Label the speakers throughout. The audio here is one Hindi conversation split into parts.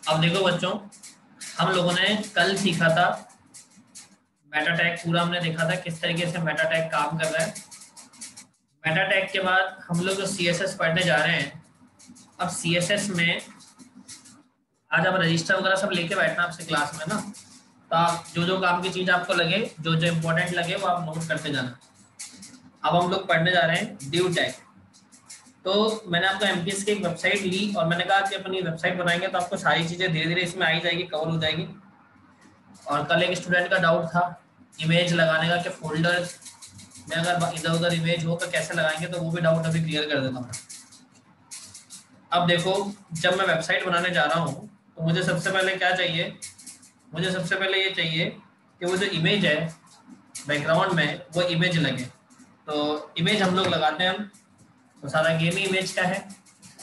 Speaker 1: अब देखो बच्चों, हम लोगों ने कल सीखा था मेटा टैग। पूरा हमने देखा था किस तरीके से मेटा टैग काम कर रहा है। मेटा टैग के बाद हम लोग सीएसएस पढ़ने जा रहे हैं। अब सीएसएस में आज आप रजिस्टर वगैरह सब लेके बैठना आपसे क्लास में ना। तो आप जो जो काम की चीज़ आपको लगे, जो जो इम्पोर्टेंट लगे वो आप नोट करते जाना। अब हम लोग पढ़ने जा रहे हैं ड्यू टैग। तो मैंने आपको एमपीएस की एक वेबसाइट ली और मैंने कहा कि अपनी वेबसाइट बनाएंगे तो आपको सारी चीज़ें धीरे धीरे इसमें आई जाएगी, कवर हो जाएगी। और कल एक स्टूडेंट का डाउट था इमेज लगाने का कि फोल्डर में अगर इधर उधर इमेज हो तो कैसे लगाएंगे, तो वो भी डाउट अभी क्लियर कर देता हूँ। अब देखो, जब मैं वेबसाइट बनाने जा रहा हूँ तो मुझे सबसे पहले क्या चाहिए, मुझे सबसे पहले ये चाहिए कि वो जो इमेज है बैकग्राउंड में वो इमेज लगे। तो इमेज हम लोग लगाते हैं, हम तो सारा गेम ही इमेज का है।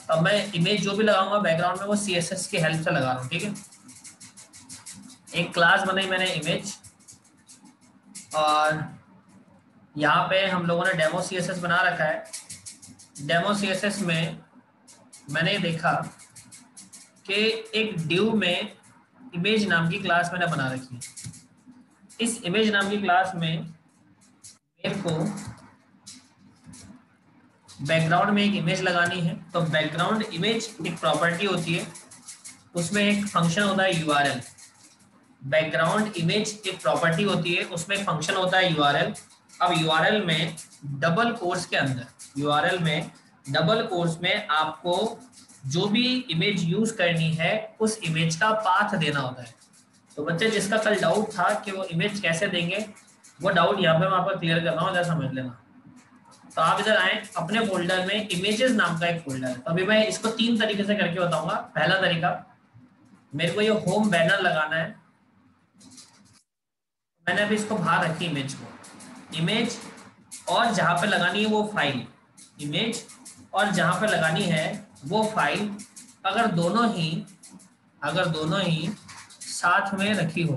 Speaker 1: तो मैं इमेज जो भी लगाऊंगा बैकग्राउंड में वो सीएसएस की हेल्प से लगा रहा हूँ, ठीक है। एक क्लास बनाई मैंने इमेज, और यहाँ पे हम लोगों ने डेमो सीएसएस बना रखा है। डेमो सीएसएस में मैंने देखा कि एक ड्यू में इमेज नाम की क्लास मैंने बना रखी है। इस इमेज नाम की क्लास में मेरे को बैकग्राउंड में एक इमेज लगानी है। तो बैकग्राउंड इमेज एक प्रॉपर्टी होती है, उसमें एक फंक्शन होता है यूआरएल। बैकग्राउंड इमेज एक प्रॉपर्टी होती है, उसमें एक फंक्शन होता है यूआरएल। अब यूआरएल में डबल कोर्स के अंदर, यूआरएल में डबल कोर्स में आपको जो भी इमेज यूज करनी है उस इमेज का पाथ देना होता है। तो बच्चे जिसका कल डाउट था कि वो इमेज कैसे देंगे, वो डाउट यहाँ पे मैं आपको क्लियर कर रहा हूँ, जरा समझ लेना। तो आप इधर आए, अपने फोल्डर में इमेजेस नाम का एक फोल्डर है। तो अभी मैं इसको 3 तरीके से करके बताऊंगा। पहला तरीका, मेरे को ये होम बैनर लगाना है। मैंने अभी इसको बाहर रखी इमेज को, इमेज और जहां पे लगानी है वो फाइल, इमेज और जहां पे लगानी है वो फाइल, अगर दोनों ही साथ में रखी हो,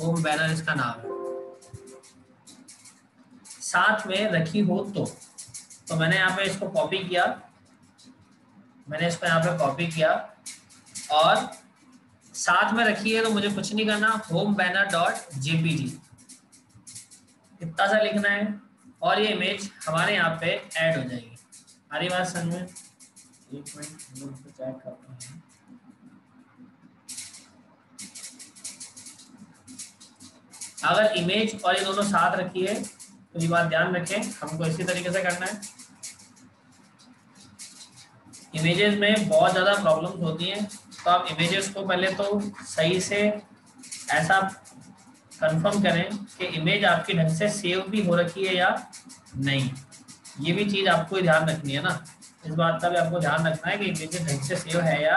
Speaker 1: होम बैनर इसका नाम है, साथ में रखी हो तो मैंने यहाँ पे इसको कॉपी किया, मैंने इसको यहाँ पे कॉपी किया और साथ में रखी है तो मुझे कुछ नहीं करना, होम बैनर डॉट जेपीजी इतना सा लिखना है और ये इमेज हमारे यहाँ पे ऐड हो जाएगी। हमारी बात समझ में? एक मिनट हम चेक करते हैं। अगर इमेज और ये दोनों साथ रखी है तो ये बात ध्यान रखें, हमको इसी तरीके से करना है। इमेजेस में बहुत ज़्यादा प्रॉब्लम्स होती हैं, तो आप इमेजेस को पहले तो सही से ऐसा कंफर्म करें कि इमेज आपकी ढंग से सेव भी हो रखी है या नहीं। ये भी चीज़ आपको ध्यान रखनी है ना, इस बात का भी आपको ध्यान रखना है कि इमेज ढंग से सेव है या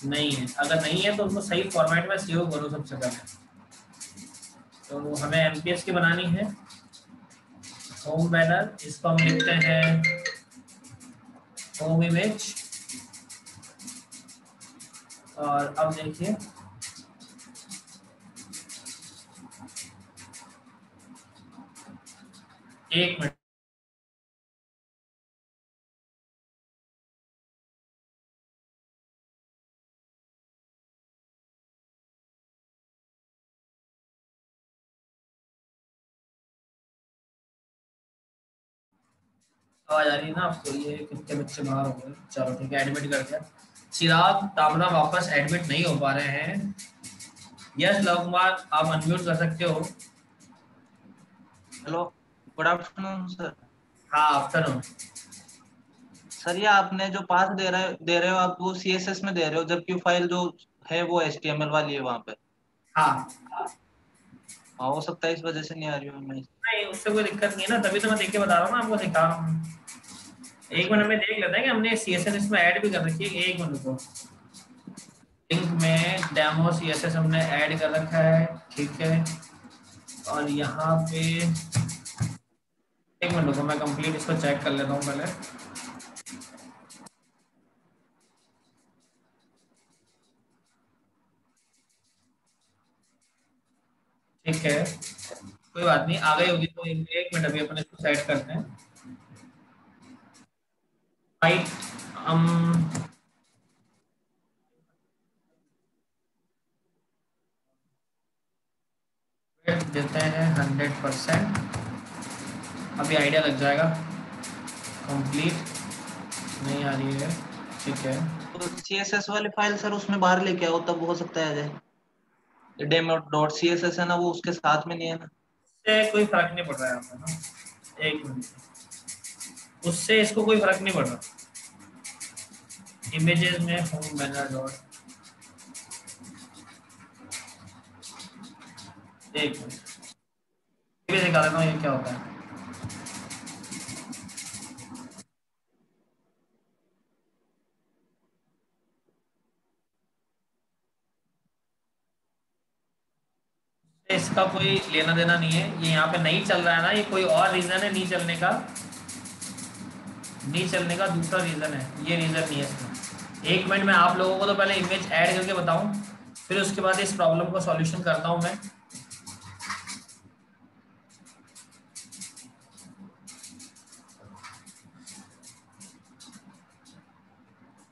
Speaker 1: नहीं है। अगर नहीं है तो उनको सही फॉर्मेट में सेव करो सबसे पहले। तो हमें एमपीएस की बनानी है होम बैनर, इसको हम लिखते हैं होम इमेज। और अब देखिए, एक मिनट, आवाज आ रही है ना आपको? ये कितने बच्चे बाहर हो गए, चलो ठीक है, एडमिट कर दिया। चिराग तामरा वापस एडमिट नहीं हो पा रहे हैं। यस लव कुमार, आप अनम्यूट कर सकते हो।
Speaker 2: Hello, good afternoon sir.
Speaker 1: हाँ, आफ्टरनून।
Speaker 2: सर ये आपने जो पाथ दे रहे हो आप वो सीएसएस में दे रहे हो, जबकि फाइल जो है वो एचटीएमएल वाली है वहां पे।
Speaker 1: हाँ,
Speaker 2: हाँ, हो सकता है इस वजह से नहीं आ रही हो मैं।
Speaker 1: नहीं उससे कोई दिक्कत नहीं है ना, तभी तो मैं देख के बता रहा हूँ ना, आपको सिखा रहा हूँ। एक
Speaker 2: अच्छा
Speaker 1: मिनट में देख लेते हैं कि हमने सीएसएस इसमें ऐड भी कर रखी है। एक मिनट को, लिंक में डेमो सीएसएस हमने ऐड कर रखा है, ठीक है। और यहाँ पे एक मिनट को मैं कंप्लीट इसको चेक कर लेता हूँ पहले। ठीक है, कोई बात नहीं, आ गई होगी तो एक मिनट अभी अपन इसको सेट करते हैं। राइट, हम देते हैं 100%। अभी आइडिया लग जाएगा। कंप्लीट नहीं आ रही है, ठीक है।
Speaker 2: तो CSS वाली फाइल सर उसमें बाहर लेके आओ तब हो सकता है आ जाए। डेमो डॉट CSS है ना, वो उसके साथ में नहीं है ना।
Speaker 1: उससे कोई फर्क नहीं पड़ रहा है यहाँ पे ना, एक मिनट, उससे इसको कोई फर्क नहीं पड़ रहा। इमेजेस में होम बैनर डॉट, एक मिनट भी दिखा देता हूँ ये क्या होता है। इसका कोई लेना देना नहीं है, ये यहाँ पे नहीं चल रहा है ना, ये कोई और रीजन है नहीं चलने का, नहीं चलने का दूसरा रीजन है, ये रीजन नहीं है इसमें। एक मिनट में आप लोगों को तो पहले इमेज ऐड करके बताऊं, फिर उसके बाद इस प्रॉब्लम को सॉल्यूशन करता हूं मैं।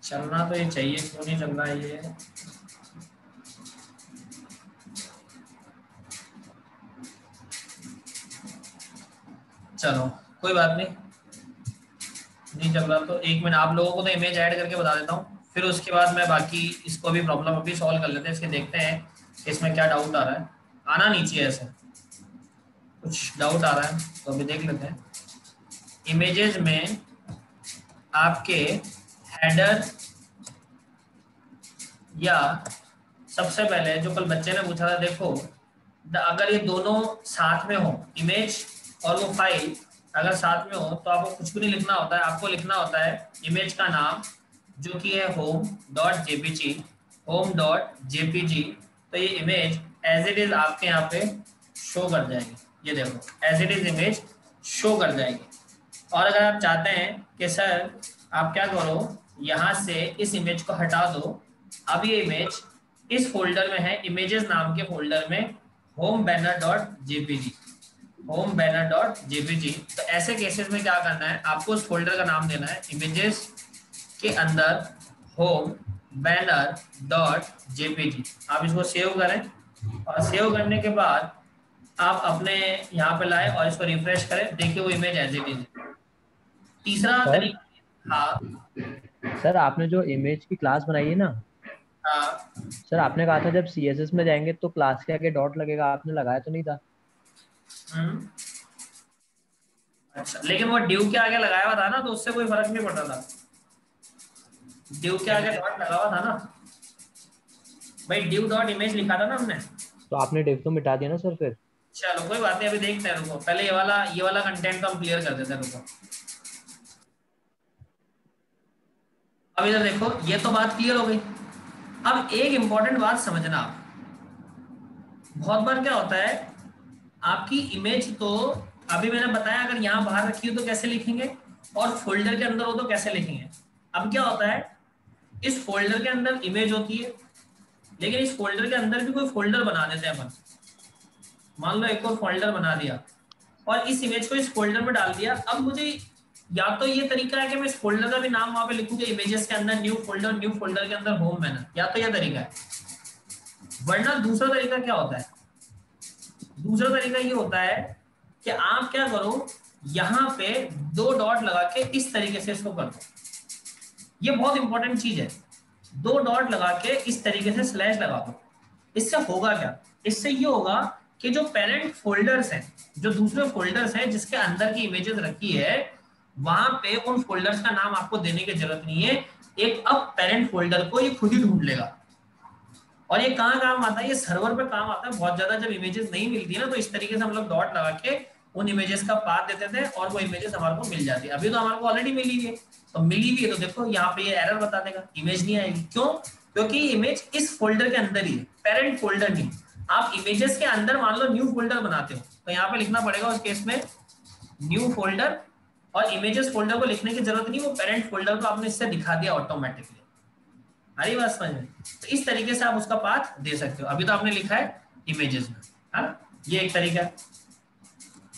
Speaker 1: चलना तो ये चाहिए, क्यों नहीं चल रहा है ये। चलो कोई बात नहीं, नहीं चल रहा तो एक मिनट आप लोगों को तो इमेज ऐड करके बता देता हूँ, फिर उसके बाद मैं बाकी इसको भी प्रॉब्लम अभी सॉल्व कर लेते हैं, इसके देखते हैं इसमें क्या डाउट आ रहा है। आना नहीं चाहिए ऐसे, कुछ डाउट आ रहा है तो अभी देख लेते हैं। इमेजेस में आपके हेडर या सबसे पहले जो कल बच्चे ने पूछा था, देखो अगर ये दोनों साथ में हो, इमेज और वो फाइल अगर साथ में हो, तो आपको कुछ भी नहीं लिखना होता है, आपको लिखना होता है इमेज का नाम जो कि है home.jpg, home.jpg। तो ये इमेज एज इट इज आपके यहाँ पे शो कर जाएगी, ये देखो as it is image show कर जाएगी। और अगर आप चाहते हैं कि सर आप क्या करो, यहाँ से इस इमेज को हटा दो, अब ये इमेज इस फोल्डर में है, इमेजेस नाम के फोल्डर में homebanner.jpg, homebanner.jpg। तो ऐसे केसेस में क्या करना है, आपको उस फोल्डर का नाम देना है, इमेजेस के अंदर homebanner.jpg। आप इसको सेव करें और सेव करने के बाद आप अपने यहाँ पे लाए और इसको रिफ्रेश करें, देखिए वो इमेज एज इट इज। तीसरा
Speaker 3: सर
Speaker 1: तरीका, हाँ
Speaker 3: सर आपने जो इमेज की क्लास बनाई है ना,
Speaker 1: हाँ,
Speaker 3: सर आपने कहा था जब CSS में जाएंगे तो क्लास के आगे डॉट लगेगा, आपने लगाया तो नहीं था?
Speaker 1: अच्छा लेकिन वो ड्यू के आगे लगाया हुआ था ना, तो उससे कोई फर्क नहीं पड़ता था, ड्यू के आगे डॉट लगा हुआ था ना भाई, ड्यू डॉट इमेज लिखा था ना हमने।
Speaker 3: तो आपने डिव तो मिटा दिया ना सर फिर?
Speaker 1: चलो कोई बात नहीं, अभी देखते हैं, रुको पहले ये वाला कंटेंट तो हम क्लियर कर देते हैं, रुको। अब इधर देखो, ये तो बात क्लियर हो गई। अब एक इंपॉर्टेंट बात समझना, आप बहुत बार क्या होता है, आपकी इमेज तो अभी मैंने बताया अगर यहाँ बाहर रखी हो तो कैसे लिखेंगे, और फोल्डर के अंदर हो तो कैसे लिखेंगे। अब क्या होता है, इस फोल्डर के अंदर इमेज होती है, लेकिन इस फोल्डर के अंदर भी कोई फोल्डर बना देते हैं अपन। मान लो एक और फोल्डर बना दिया और इस इमेज को इस फोल्डर में डाल दिया। अब मुझे या तो ये तरीका है कि मैं इस फोल्डर का भी नाम वहां पे लिखूंगा, इमेजेस के अंदर न्यू फोल्डर के अंदर होम बैनर, या तो यह तरीका है। वरना दूसरा तरीका क्या होता है, दूसरा तरीका ये होता है कि आप क्या करो, यहाँ पे 2 डॉट लगा के इस तरीके से इसको कर दो। ये बहुत इंपॉर्टेंट चीज है, 2 डॉट लगा के इस तरीके से स्लैश लगा दो। इससे होगा क्या, इससे ये होगा कि जो पेरेंट फोल्डर्स हैं, जो दूसरे फोल्डर्स हैं जिसके अंदर की इमेजेस रखी है, वहां पे उन फोल्डर्स का नाम आपको देने की जरूरत नहीं है, एक अब पेरेंट फोल्डर को ये खुद ही ढूंढ लेगा। और ये कहाँ काम आता है, ये सर्वर पे काम आता है बहुत ज्यादा। जब इमेजेस नहीं मिलती है ना, तो इस तरीके से हम लोग डॉट लगा के उन इमेजेस का पाथ देते थे और वो इमेजेस हमारे को मिल जाती है। अभी तो हमारे को ऑलरेडी मिली हुई है, तो मिली हुई है तो देखो यहाँ पे ये एरर बता देगा, इमेज नहीं आएगी। क्यों, क्योंकि इमेज इस फोल्डर के अंदर ही है, पेरेंट फोल्डर नहीं। आप इमेजेस के अंदर मान लो न्यू फोल्डर बनाते हो, तो यहाँ पे लिखना पड़ेगा उस केस में न्यू फोल्डर, और इमेजेस फोल्डर को लिखने की जरूरत नहीं, वो पेरेंट फोल्डर को आपने इससे दिखा दिया ऑटोमेटिकली। हरी बात समझ में? तो इस तरीके से आप उसका पाथ दे सकते हो। अभी तो आपने लिखा है इमेजेस में, है ना, ये एक तरीका है।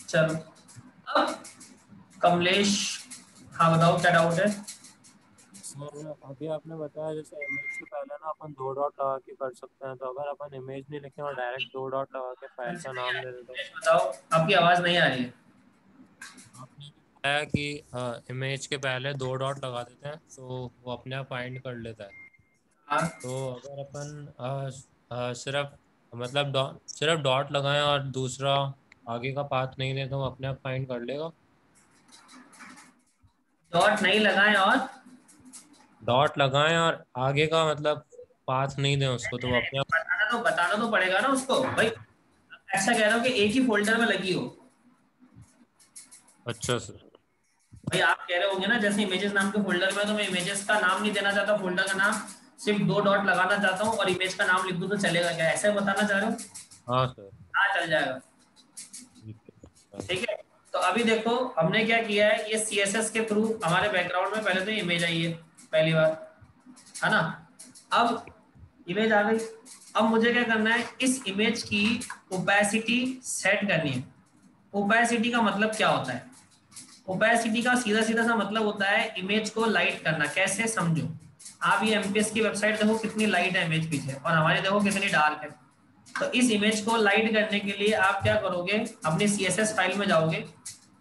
Speaker 1: चलो अब कमलेश, हाँ बताओ क्या डाउट है।
Speaker 4: सर अभी आपने बताया जैसे इमेज के पहले ना अपन दो डॉट लगा के कर सकते हैं, तो अगर अपन इमेज नहीं लिखे और डायरेक्ट दो डॉट लगा के फाइल का नाम दे दे तो?
Speaker 1: बताओ, आपकी आवाज नहीं आ रही है।
Speaker 4: आपने बताया कि इमेज के पहले दो डॉट लगा देते हैं तो वो अपने आप फाइंड कर लेता है।
Speaker 1: हाँ,
Speaker 4: तो अगर अपन सिर्फ मतलब सिर्फ डॉट लगाएं और दूसरा आगे का पाथ नहीं दें तो वो अपने आप फाइंड कर लेगा।
Speaker 1: डॉट नहीं लगाएं और
Speaker 4: डॉट लगाएं और आगे का मतलब पाथ नहीं दें उसको तो वो अपने आप।
Speaker 1: बताना तो पड़ेगा ना उसको भाई। ऐसा कह रहा हूँ कि एक ही फोल्डर में लगी हो।
Speaker 4: अच्छा सर।
Speaker 1: भाई आप कह रहे होंगे ना जैसे इमेजेस नाम के फोल्डर में, तो मैं इमेजेस का नाम नहीं देना चाहता, फोल्डर का नाम सिर्फ दो डॉट लगाना चाहता हूँ और इमेज का नाम लिख दूं तो चलेगा क्या, ऐसे बताना चाह रहे हो?
Speaker 4: हाँ सर।
Speaker 1: हाँ, चल जाएगा।
Speaker 4: ठीक है।
Speaker 1: ठीक है, तो अभी देखो हमने क्या किया है, ये CSS के थ्रू हमारे बैकग्राउंड में पहले तो इमेज आई है पहली बार, है ना। अब इमेज आ गई, अब मुझे क्या करना है, इस इमेज की ओपेसिटी सेट करनी है। ओपेसिटी का मतलब क्या होता है? ओपेसिटी का सीधा सीधा सा मतलब होता है इमेज को लाइट करना। कैसे, समझो। आप ये MPS की वेबसाइट देखो कितनी लाइट है इमेज पीछे, और हमारी देखो कितनी डार्क है। तो इस इमेज को लाइट करने के लिए आप क्या करोगे, अपनी CSS फाइल में जाओगे,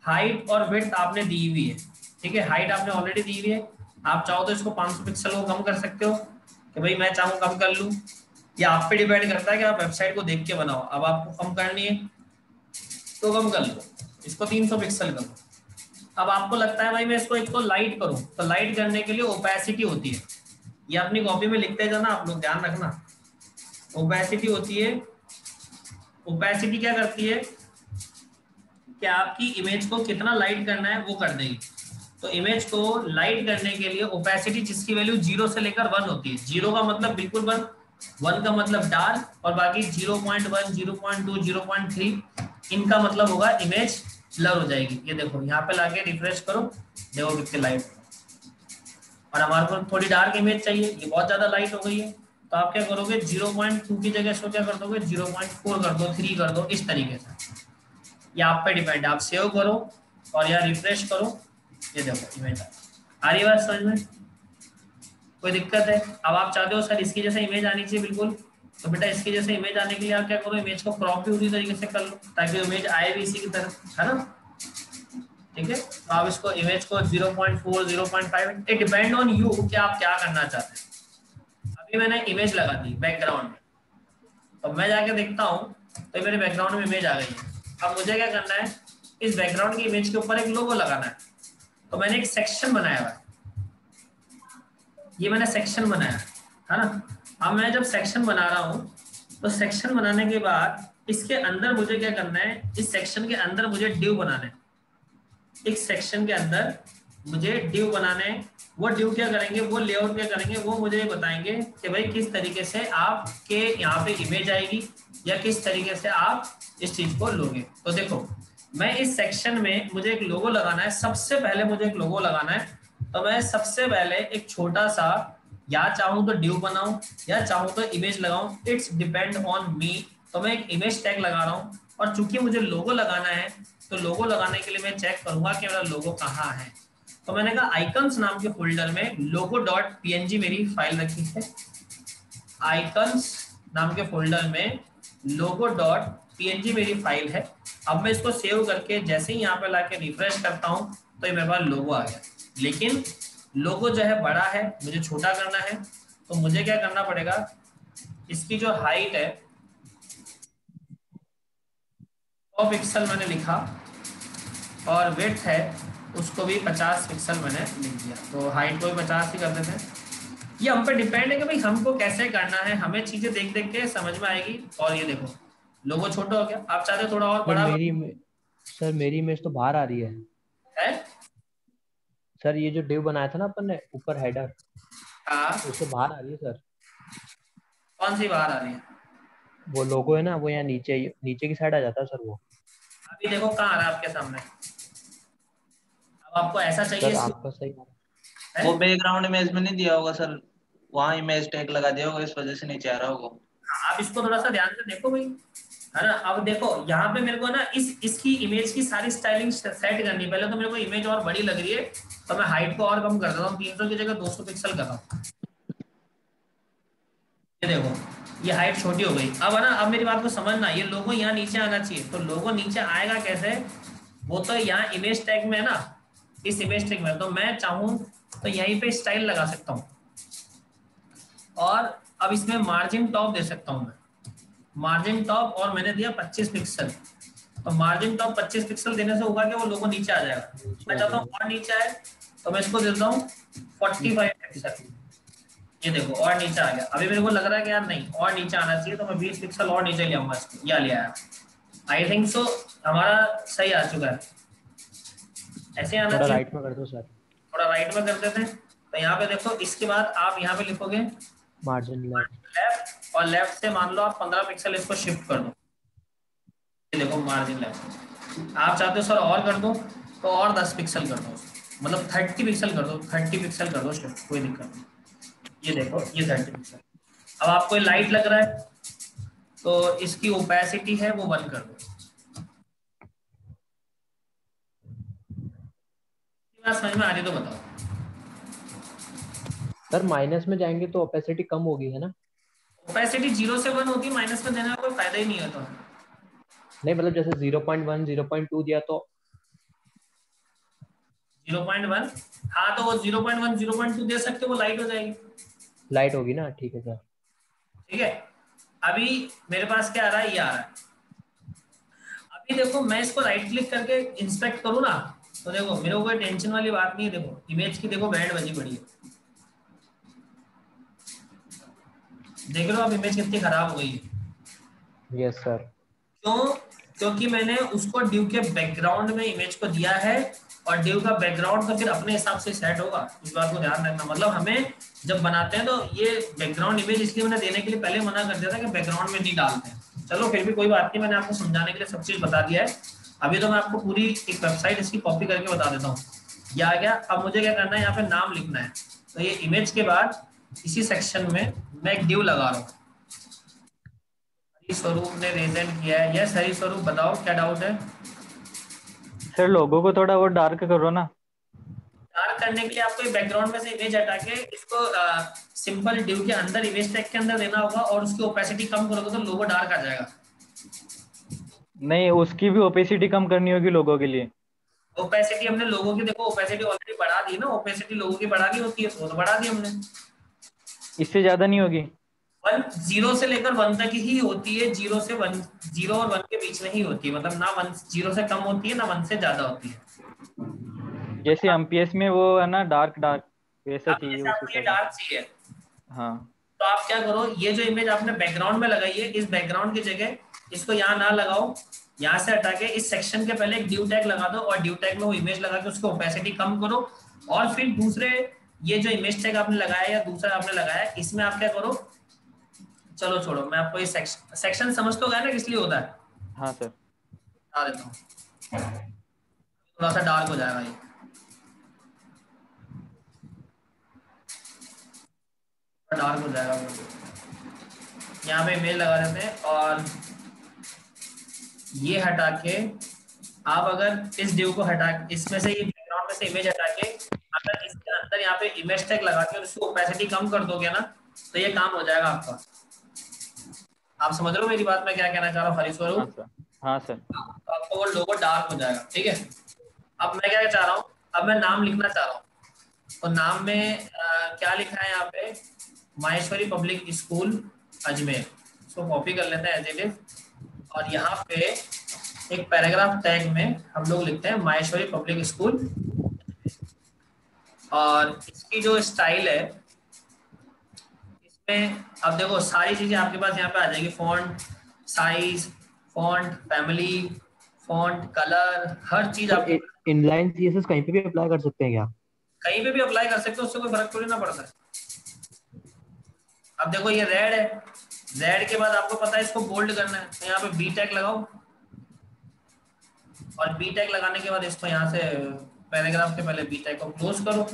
Speaker 1: हाइट और विड्थ आपने दी हुई है, ठीक है, हाइट आपने ऑलरेडी दी हुई है। आप चाहो तो इसको 500 पिक्सल को कम कर सकते हो, कि भाई मैं चाहूँ कम कर लूँ, या आप पे डिपेंड करता है कि आप वेबसाइट को देख के बनाओ। अब आपको कम करनी है तो कम कर लो, इसको 300 पिक्सल करो। अब आपको लगता है भाई मैं इसको एक तो लाइट करूं, तो लाइट करने के लिए ओपेसिटी होती है, ये अपनी कॉपी में लिखते जाना आप लोग, ध्यान रखना। ओपेसिटी होती है, ओपेसिटी क्या करती है कि आपकी इमेज को कितना लाइट करना है वो कर देगी। तो इमेज को लाइट करने के लिए ओपेसिटी, जिसकी वैल्यू 0 से लेकर 1 होती है, 0 का मतलब बिल्कुल बंद, 1 का मतलब डार्क, और बाकी 0.1, 0.2, 0.3 इनका मतलब होगा इमेज ब्लर हो जाएगी। ये देखो यहाँ पे लाके रिफ्रेश करो, देखो कितनी लाइट। और हमारे को थोड़ी डार्क इमेज चाहिए, ये बहुत ज्यादा लाइट हो गई है, तो आप क्या करोगे 0.2 की जगह इसको क्या कर दोगे 0.4 कर दो, 3 कर दो, इस तरीके से। ये आप पे डिपेंड है, आप सेव करो और यहाँ रिफ्रेश करो, ये देखो इमेज आ रही है। बात समझ में? कोई दिक्कत है? अब आप चाहते हो सर इसकी जैसे इमेज आनी चाहिए बिल्कुल, तो बेटा इसकी जैसे इमेज आने के लिए आप क्या करो, इमेज को क्रॉप भी उसी तरीके से कर लो ताकि इमेज आए भी इसी की तरफ, है ना। ठीक है, तो आप इसको इमेज को 0.4, 0.5, इट डिपेंड ऑन यू कि आप क्या करना चाहते हैं। अभी मैंने इमेज लगा दी बैकग्राउंड में, तो मैं जाके देखता हूँ तो मेरे बैकग्राउंड में इमेज आ गई है। अब मुझे क्या करना है, इस बैकग्राउंड की इमेज के ऊपर एक लोगो लगाना है। तो मैंने एक सेक्शन बनाया हुआ है, ये मैंने सेक्शन बनाया है ना। अब मैं जब सेक्शन बना रहा हूँ, तो सेक्शन बनाने के बाद इसके अंदर मुझे क्या करना है, इस सेक्शन के अंदर मुझे डिव बनाना है। इस सेक्शन के अंदर मुझे डिव बनाने हैं। वो डिव क्या करेंगे, वो लेआउट क्या करेंगे, वो मुझे बताएंगे कि भाई किस तरीके से आपके यहाँ पे इमेज आएगी या किस तरीके से आप इस चीज को लोगे। तो देखो मैं इस सेक्शन में मुझे एक लोगो लगाना है, सबसे पहले मुझे एक लोगो लगाना है। तो मैं सबसे पहले एक छोटा सा, या चाहूँ तो डिव बनाऊं या चाहूँ तो इमेज लगाऊं, इट्स डिपेंड ऑन मी। तो मैं एक इमेज टैग लगा रहा हूँ, और चूंकि मुझे लोगो लगाना है तो लोगो लगाने के लिए मैं चेक करूंगा कि मेरा लोगो कहाँ है। तो मैंने कहा आइकन्स नाम के फोल्डर में logo.png मेरी फाइल रखी है, आइकन्स नाम के फोल्डर में logo.png मेरी फाइल है। अब मैं इसको सेव करके जैसे ही यहाँ पे लाके रिफ्रेश करता हूँ तो ये मेरे पास लोगो आ गया। लेकिन लोगो जो है बड़ा है, मुझे छोटा करना है, तो मुझे क्या करना पड़ेगा, इसकी जो हाइट है 100 पिक्सल मैंने लिखा, और विड्थ है उसको भी 50 पिक्सल मैंने लिख दिया। तो हाइट को भी 50 ही कर देते हैं। ये हम पे डिपेंड है कि भाई हमको कैसे करना है, हमें चीजें देख देख के समझ में आएगी। और ये देखो लोगो छोटा हो गया, आप चाहते थोड़ा और बड़ा
Speaker 3: सर मेरी इमेज तो बाहर आ रही
Speaker 1: है।
Speaker 3: सर। ये जो डिव बनाया था ना अपन ने ऊपर हेडर,
Speaker 1: हाँ,
Speaker 3: उससे बाहर आ रही है सर।
Speaker 1: कौन सी बाहर आ रही है?
Speaker 3: वो लोगो है ना, वो यहाँ नीचे नीचे की साइड आ जाता है सर वो।
Speaker 1: अभी देखो कहाँ आ रहा है आपके सामने। अब आपको ऐसा चाहिए
Speaker 3: सर आपका सही आ रहा
Speaker 1: है?
Speaker 2: वो बैकग्राउंड इमेज में नहीं दिया होगा सर, वहाँ इमेज टैग लगा दिया होगा, इस वजह से नीचे आ रहा होगा।
Speaker 1: आप इसको थोड़ा सा ध्यान से देखो भाई, है ना। अब देखो यहाँ पे मेरे को ना इसकी इमेज की सारी स्टाइलिंग सेट करनी है। पहले तो मेरे को इमेज और बड़ी लग रही है, तो मैं हाइट को और कम कर देता हूँ, 300 की जगह 200 पिक्सल कर रहा हूँ। ये देखो ये हाइट छोटी हो गई। अब है ना, अब मेरी बात को समझना, ये लोगो यहाँ नीचे आना चाहिए, तो लोगो नीचे आएगा कैसे? वो तो यहाँ इमेज टैग में है ना, इस इमेज टैग में। तो मैं चाहूँ तो यहीं पे स्टाइल लगा सकता हूँ, और अब इसमें मार्जिन टॉप दे सकता हूँ मैं, मार्जिन टॉप, और मैंने दिया 25 पिक्सल। तो मार्जिन टॉप 25 पिक्सल देने से होगा कि वो लोगो नीचे आ जाएगा। मैं चाहता हूँ और नीचे आए, तो मैं इसको देता हूँ 45 पिक्सल। ये देखो और नीचे आ गया। अभी मेरे को लग रहा है कि यार नहीं और नीचे आना चाहिए, तो मैं 20 पिक्सल और नीचे ले आऊंगा इसको। या ले आया, आई थिंक सो हमारा सही आ चुका है। ऐसे आना
Speaker 3: थोड़ा
Speaker 1: चाहिए।
Speaker 3: राइट में कर दो सर,
Speaker 1: थोड़ा राइट में कर देते हैं। तो यहाँ पे देखो, इसके बाद आप यहाँ पे लिखोगे
Speaker 3: मार्जिन लेफ्ट।
Speaker 1: लेफ्ट, और लेफ्ट से मान लो आप 15 पिक्सल इसको शिफ्ट कर दो। ये देखो मार्जिन लेफ्ट। आप चाहते हो सर और कर दो, तो और 10 पिक्सल कर दो, मतलब 30 पिक्सल कर दो, 30 पिक्सल कर दो शिफ्ट, कोई दिक्कत नहीं। ये देखो ये 30 पिक्सल। अब आपको लाइट लग रहा है, तो इसकी ओपेसिटी है वो बंद कर दो। बात समझ में आ रही तो बताओ।
Speaker 3: सर माइनस में जाएंगे तो ओपेसिटी कम होगी है ना?
Speaker 1: ओपेसिटी 0 से 1 होती है, माइनस में देने का कोई फायदा ही नहीं होता।
Speaker 3: नहीं मतलब जैसे 0.1 0.2 दिया तो
Speaker 1: 0.1, हाँ तो वो 0.1 0.2 दे सकते हो, वो लाइट हो जाएगी।
Speaker 3: लाइट होगी ना, ठीक है सर।
Speaker 1: ठीक है, अभी मेरे पास क्या आ रहा है, ये आ रहा है। अभी देखो मैं इसको राइट क्लिक करके इंस्पेक्ट करूँ ना, तो देखो मेरे को कोई टेंशन वाली बात नहीं है। देखो इमेज की देखो बैंड बजी पड़ी है, देख लो अब इमेज कितनी खराब हो गई है।
Speaker 3: Yes sir.
Speaker 1: क्यों? क्योंकि मैंने उसको ड्यू के बैकग्राउंड में इमेज को दिया है, और ड्यू का बैकग्राउंड तो फिर अपने हिसाब से सेट होगा। इस बात को ध्यान रखना। मतलब हमें जब बनाते हैं तो ये बैकग्राउंड इमेज इसलिए मैंने देने के लिए पहले मना कर दिया था कि बैकग्राउंड में नहीं डालते हैं। चलो फिर भी कोई बात नहीं, मैंने आपको समझाने के लिए सब चीज बता दिया है। अभी तो मैं आपको पूरी एक वेबसाइट इसकी कॉपी करके बता देता हूँ। ये आ गया। अब मुझे क्या करना है, यहाँ पे नाम लिखना है। तो ये इमेज के बाद इसी सेक्शन में मैं एक ड्यू लगा रहा हूँ। स्वरूप ने रेजेंट किया है। यस हरी स्वरूप, बताओ क्या डाउट है?
Speaker 5: सर लोगों को थोड़ा और डार्क करो ना।
Speaker 1: डार्क करने के लिए आपको बैकग्राउंड में से इमेज हटा के इसको सिंपल ड्यू के अंदर इमेज टैग के अंदर देना होगा, और उसकी ओपेसिटी कम करोगे तो लोगो डार्क आ जाएगा।
Speaker 5: नहीं, उसकी भी ओपेसिटी कम करनी होगी लोगों के लिए।
Speaker 1: ओपेसिटी हमने लोगों की देखो ओपेसिटी ऑलरेडी बढ़ा दी ना। ओपेसिटी लोगों की बढ़ा दी होती है, वो तो बढ़ा दी हमने।
Speaker 5: इससे ज्यादा नहीं होगी?
Speaker 1: 0 से लेकर 1 तक ही होती है। 0 से 1, 0 और 1 के बीच में ही होती है। मतलब ना 0 से कम होती है, ना 1 से ज्यादा होती है।
Speaker 5: जैसे एमपीएस में वो है ना डार्क डार्क, वैसा चाहिए उस
Speaker 1: आपको ये
Speaker 5: हिसाब
Speaker 1: डार्क चाहिए।
Speaker 5: से। हाँ
Speaker 1: तो आप क्या करो, ये जो इमेज आपने बैकग्राउंड में लगाई है, इस बैकग्राउंड की जगह इसको यहाँ ना लगाओ, यहाँ से हटा के इस सेक्शन के पहले एक ड्यू टैग लगा दो, और ड्यू टैग में वो इमेज लगा के उसकी ओपेसिटी कम करो। और फिर दूसरे ये जो इमेज टैग आपने लगाया या दूसरा आपने लगाया, इसमें आप क्या करो, चलो छोड़ो, मैं आपको ये सेक्शन समझ तो गया ना किस लिए होता है?
Speaker 5: हाँ सर।
Speaker 1: बता देता हूँ, थोड़ा सा डार्क हो जाएगा ये। डार्क हो जाएगा। यहाँ पे इमेज लगा देते हैं, और ये हटा के आप अगर इस ड्यू को हटा, इसमें से ये बैकग्राउंड में से इमेज हटा के अगर इसके अंदर यहाँ पे इमेज टैग लगा के उसकी ओपेसिटी कम कर दोगे ना, तो ये काम हो जाएगा आपका। आप समझ रहे हो मेरी बात? मैं क्या कहना चाह रहा हूँ हरीश स्वरूप?
Speaker 5: हाँ सर।
Speaker 1: तो आपको वो लोगो डार्क हो जाएगा। ठीक है, अब मैं क्या चाह रहा हूँ, अब मैं नाम लिखना चाह रहा हूँ। तो नाम में क्या लिखा है यहाँ पे, माहेश्वरी पब्लिक स्कूल अजमेर। इसको कॉपी कर लेते हैं एज इट इज, और यहाँ पे एक पैराग्राफ टैग में हम लोग लिखते हैं माहेश्वरी पब्लिक स्कूल। और इसकी जो स्टाइल है, इसमें अब देखो सारी चीजें आपके पास यहाँ पे आ जाएगी। Font size, font family, font colour, हर चीज आपको
Speaker 3: इनलाइन सीएसएस कहीं पे भी अप्लाई कर सकते हैं क्या?
Speaker 1: कहीं पे भी अप्लाई कर सकते हो, उससे कोई फर्क थोड़ी ना पड़ता है। अब देखो ये रेड है, रेड के बाद आपको पता है इसको बोल्ड करना है, तो यहाँ पे बी टैग लगाओ, और बी टैग लगाने के बाद इसको यहाँ से पैराग्राफ के पहले बी टैग को क्लोज करो।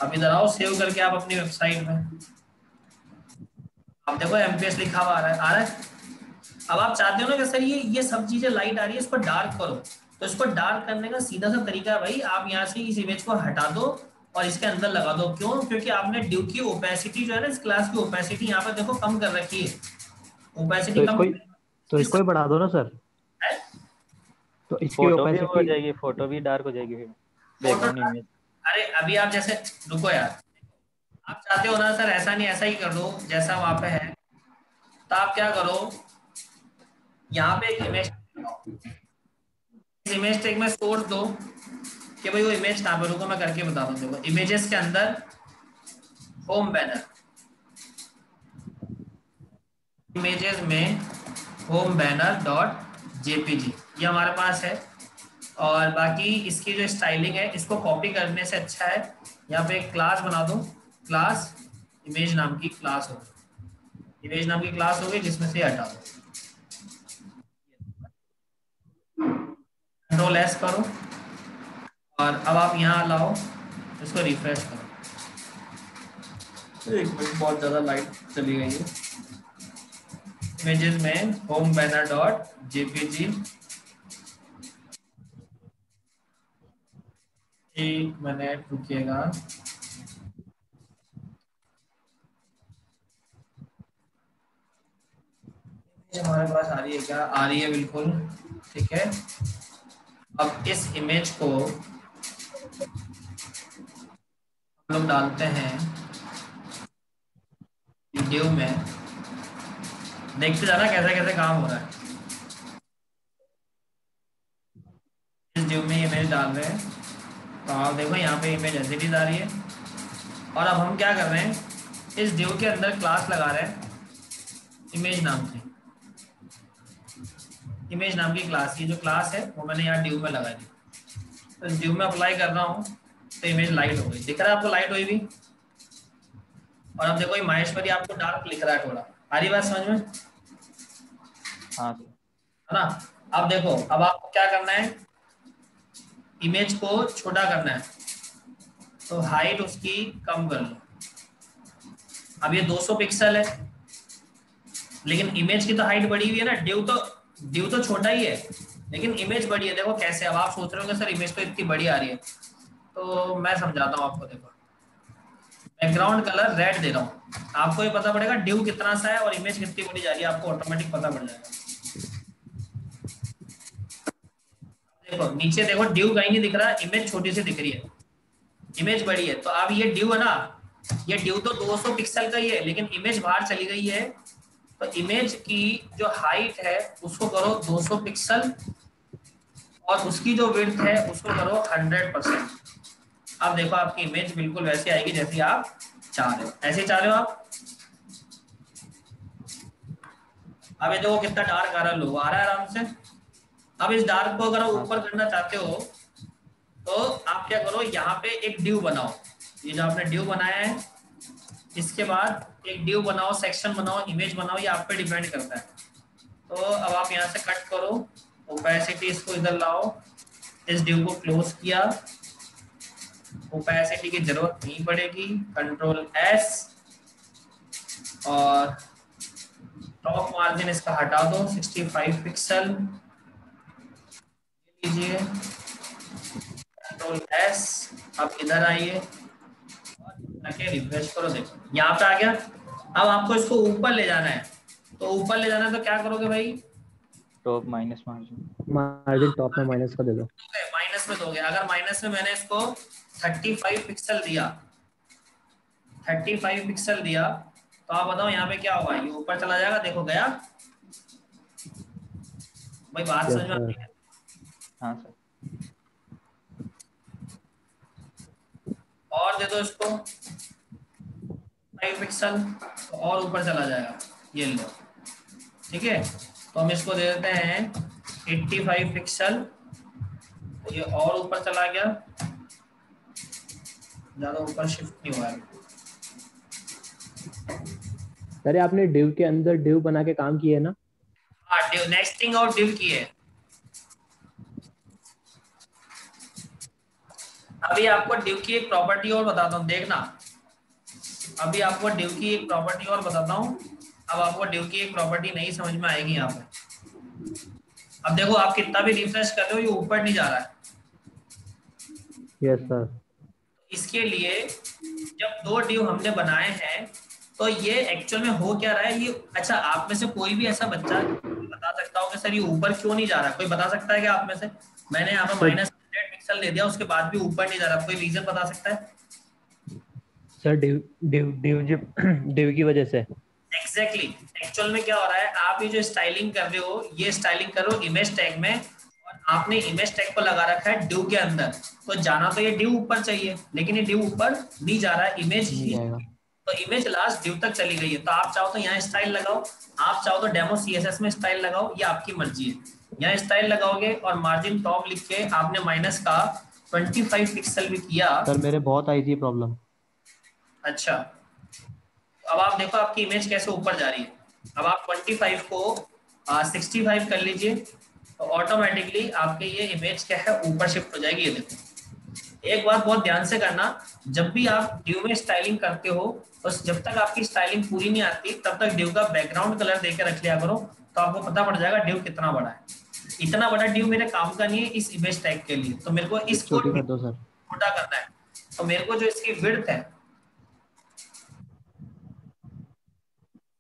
Speaker 1: अब इधर आओ, सेव करके आप अपनी वेबसाइट में, अब देखो एमपीएस लिखा हुआ आ रहा है। अब आप चाहते हो ना कि सर ये सब चीजें लाइट आ रही है, इसको डार्क करो, तो इसको डार्क करने का सीधा सा तरीका है भाई, आप यहाँ से इस इमेज को हटा दो और इसके अंदर लगा दो। क्यों? क्योंकि आपने ड्यू की ओपेसिटी जो है ना, इस क्लास की ओपेसिटी यहाँ पर देखो कम कर रखी है, ओपेसिटी कम
Speaker 3: तो इसको ही बढ़ा दो ना सर,
Speaker 1: है।
Speaker 3: तो इसकी
Speaker 5: फोटो भी हो
Speaker 3: ओपेसिटी
Speaker 5: जाएगी, फोटो भी डार्क हो जाएगी फिर,
Speaker 1: फोटो
Speaker 5: बैकग्राउंड इमेज।
Speaker 1: अरे अभी आप जैसे, रुको यार, आप चाहते हो ना सर ऐसा नहीं ऐसा ही कर दो जैसा वहां पे है, तो आप क्या करो, यहाँ पे एक इमेज, इस इमेज टेग में सोर्स दो कि भाई वो इमेज कहाँ पे, रुको मैं करके बता दूं। देखो इमेजेस के अंदर होम बैनर, इमेजेस में होम बैनर डॉट जेपीजी ये हमारे पास है। और बाकी इसकी जो स्टाइलिंग है, इसको कॉपी करने से अच्छा है यहाँ पे एक क्लास बना दो, क्लास इमेज नाम की क्लास हो, इमेज नाम की क्लास होगी जिसमें से हटा दो, कंट्रोल एस करो और अब आप यहाँ लाओ, इसको रिफ्रेश करो। एक मिनट, बहुत ज्यादा लाइट चली गई है। इमेजेस में होम बैनर डॉट जेपीजी, एक मिनट रुकिएगा, हमारे पास आ रही है क्या? आ रही है बिल्कुल, ठीक है। अब इस इमेज को हम लोग डालते हैं वीडियो में, देखते जाना कैसे कैसे काम हो रहा है। इस ड्यू में इमेज डाल रहे हैं, तो आप देखो यहाँ पे इमेज एज इट इज आ रही है। और अब हम क्या कर रहे हैं, इस ड्यू के अंदर क्लास लगा रहे हैं इमेज नाम की, इमेज नाम की क्लास की जो क्लास है वो मैंने यहाँ ड्यू में लगा दी। तो इस ड्यू में अप्लाई कर रहा हूँ तो इमेज लाइट हो गई, दिख रहा है आपको लाइट हुई भी। और अब देखो ये माहेश्वरी आपको डार्क लिख रहा है थोड़ा, आ रही बात समझ में?
Speaker 5: हाँ
Speaker 1: है ना? अब देखो, अब आपको क्या करना है, इमेज को छोटा करना है, तो हाइट उसकी कम कर लो। अब ये 200 पिक्सल है, लेकिन इमेज की तो हाइट बढ़ी हुई है ना, ड्यू तो छोटा ही है लेकिन इमेज बड़ी है। देखो कैसे, अब आप सोच रहे हो सर इमेज तो इतनी बड़ी आ रही है, तो मैं समझाता हूँ आपको। देखो बैकग्राउंड कलर रेड दे रहा हूँ, आपको ये पता पड़ेगा ड्यू कितना सा है और इमेज कितनी बड़ी जा रही है, आपको ऑटोमेटिक पता पड़ जाएगा। देखो नीचे देखो, ड्यू कहीं नहीं दिख रहा, इमेज छोटी सी दिख रही है, इमेज बड़ी है। तो अब ये ड्यू है ना, ये ड्यू तो 200 पिक्सल का ही है, लेकिन इमेज बाहर चली गई है, तो इमेज की जो हाइट है उसको करो 200 पिक्सल और उसकी जो विड्थ है उसको करो 100%। अब देखो आपकी इमेज बिल्कुल वैसी आएगी जैसी आप चाह रहे हो, ऐसे चाह रहे हो आप। अब ये देखो कितना डार्क आ रहा है, लो आ रहा है आराम से। अब इस डार्क को अगर आप ऊपर करना चाहते हो तो आप क्या करो, यहाँ पे एक ड्यू बनाओ, ये जो आपने ड्यू बनाया है इसके बाद एक ड्यू बनाओ, सेक्शन बनाओ, इमेज बनाओ, ये आप पे डिपेंड करता है। तो अब आप यहाँ से कट करो, ओपेसिटी इसको इधर लाओ, इस ड्यू को क्लोज किया, ओपेसिटी की जरूरत नहीं पड़ेगी, कंट्रोल एस और टॉप मार्जिन इसका हटा दो 65 पिक्सल लीजिए, कंट्रोल एस। अब इधर आइए और रिफ्रेश करो, देखो यहाँ पे आ गया। अब आपको इसको ऊपर ले जाना है, तो ऊपर ले जाना है तो क्या करोगे भाई,
Speaker 5: टॉप माइनस
Speaker 3: मार्जिन टॉप में माइनस का दे दो,
Speaker 1: माइनस में दोगे। अगर माइनस में मैंने इसको 35 पिक्सल दिया, 35 पिक्सल दिया, तो आप बताओ यहाँ पे क्या होगा, ये ऊपर चला जाएगा, देखो गया भाई, बात समझ में आती है?
Speaker 5: हाँ सर।
Speaker 1: और दे दो इसको 5 पिक्सल, तो और ऊपर चला जाएगा, ये लो, ठीक है। तो हम इसको दे देते हैं 85 पिक्सल, तो ये और ऊपर चला गया, ज्यादा ऊपर शिफ्ट नहीं हुआ है।
Speaker 3: अरे आपने डिव के अंदर डिव बना के काम किया है ना?
Speaker 1: हाँ, डिव नेक्स्टिंग और डिव की है। अभी आपको डिव की एक प्रॉपर्टी और बताता हूँ, देखना। अभी आपको डिव की एक प्रॉपर्टी और बताता हूँ, अब आपको ड्यू की एक प्रॉपर्टी नहीं समझ में आएगी यहाँ पे। अब देखो आप कितना भी रिफ्रेश कर रहे हो ये ऊपर नहीं जा रहा है।
Speaker 3: Yes sir.
Speaker 1: इसके लिए जब दो ड्यू हमने बनाए हैं तो ये एक्चुअल में हो क्या रहा है ये। अच्छा, आप में से कोई भी ऐसा बच्चा बता सकता हो कि सर ये ऊपर क्यों नहीं जा रहा? कोई बता सकता है कि आप में से? मैंने यहाँ पे -100 पिक्सल दे दिया उसके बाद भी ऊपर नहीं जा रहा, कोई रीजन बता सकता है?
Speaker 3: सर ड्यू की वजह से।
Speaker 1: एग्जैक्टली एक्चुअल में क्या हो रहा है, आप ये जो स्टाइलिंग कर रहे हो ये स्टाइलिंग करो इमेज टैग में, और आपने इमेज टैग को लगा रखा है ड्यू के अंदर, तो जाना तो ये ड्यू ऊपर चाहिए, लेकिन ये ड्यू ऊपर नहीं जा रहा है, इमेज ही, तो इमेज लास्ट ड्यू तक चली गई है। तो आप चाहो तो यहाँ स्टाइल लगाओ, आप चाहो तो डेमो CSS में स्टाइल लगाओ, ये आपकी मर्जी है। यहाँ स्टाइल लगाओगे और मार्जिन टॉप लिख के आपने माइनस का 25 पिक्सल भी किया।
Speaker 3: सर मेरे बहुत आई थी प्रॉब्लम।
Speaker 1: अच्छा, अब आप देखो आपकी इमेज कैसे ऊपर जा रही है। अब आप 25 को 65 कर लीजिए तो ऑटोमेटिकली आपके ये इमेज क्या है ऊपर शिफ्ट हो जाएगी। ये देखो, एक बात बहुत ध्यान से करना, जब भी आप ड्यू में स्टाइलिंग करते हो बस जब तक आपकी स्टाइलिंग पूरी नहीं आती तब तक ड्यू का बैकग्राउंड कलर देके रख लिया करो, तो आपको पता पड़ जाएगा ड्यू कितना बड़ा है। इतना बड़ा ड्यू मेरे काम का नहीं है इस इमेज टैग के लिए, तो मेरे को इसको छोटा करना है। तो मेरे को जो इसकी विड्थ है,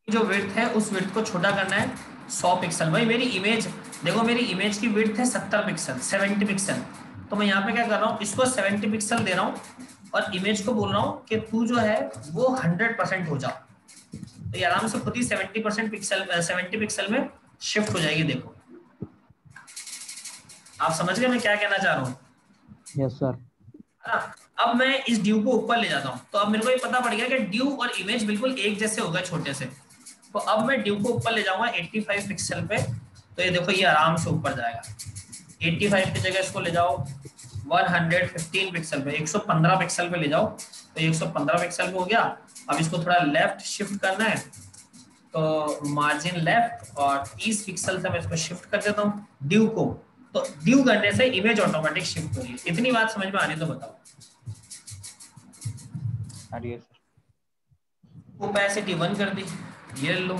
Speaker 1: जो विड्थ है उस विड्थ को छोटा करना है 100 पिक्सल। भाई मेरी इमेज देखो, मेरी इमेज की विड्थ है 70 पिक्सल, 70 पिक्सल, तो मैं यहाँ पे क्या कर रहा हूँ, इसको 70 पिक्सल दे रहा हूँ और इमेज को बोल रहा हूँ कि तू जो है वो 100% हो जा, तो ये आराम से खुद ही 70% पिक्सल 70 पिक्सल में शिफ्ट हो जाएगी। देखो आप समझ गए मैं क्या कहना चाह रहा हूँ?
Speaker 3: Yes sir.
Speaker 1: अब मैं इस ड्यू को ऊपर ले जाता हूँ, तो अब मेरे को ये पता पड़ गया कि ड्यू और इमेज बिल्कुल एक जैसे हो गए छोटे से। तो अब मैं ड्यू को ऊपर ले जाऊंगा 85 पिक्सल पे, तो ये देखो ये आराम से ऊपर जाएगा। 85 की जगह इसको ले जाओ 115 पिक्सल पे, 115 पिक्सल पे ले जाओ, तो 115 पिक्सल पे हो गया। अब इसको थोड़ा लेफ्ट शिफ्ट करना है, तो मार्जिन लेफ्ट और 30 पिक्सल से मैं इसको शिफ्ट कर देता हूँ ड्यू को। तो ड्यू करने से इमेज ऑटोमेटिक शिफ्ट हो रही है। इतनी बात समझ में आ रही है तो बताओ?
Speaker 5: आ रही है सर।
Speaker 1: ओपेसिटी 1 कर दी, ये लो।